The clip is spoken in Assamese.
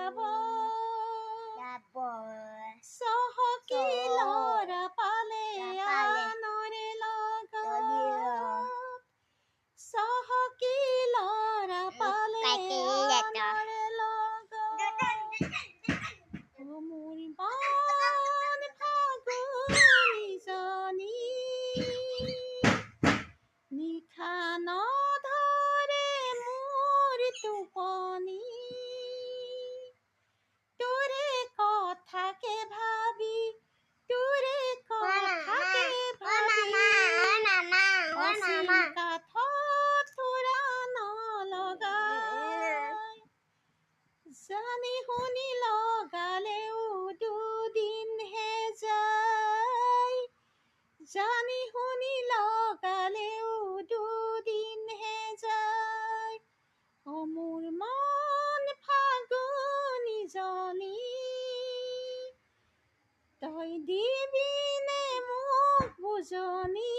যাব যাব চহকী ল'ৰা পালে পালে আনৰে লগত তলিৰ চহকী ল'ৰা পালে কাটিলে আনৰে লগত অ মোৰ মন ফাগুনীজনী নিশা নধৰে মোৰ টোপনি তোৰে কথাকে ভাবি তোৰে কথাকে ভাবি অচিন কাঠত থোৰা নলগাই জানি শুনি লগালেও দুদিনহে যায় জানি শুনি লগালেও দুদিনহে যায় অ মোৰ মন ফাগুনীজনী তই দিবিনে মোক বুজনি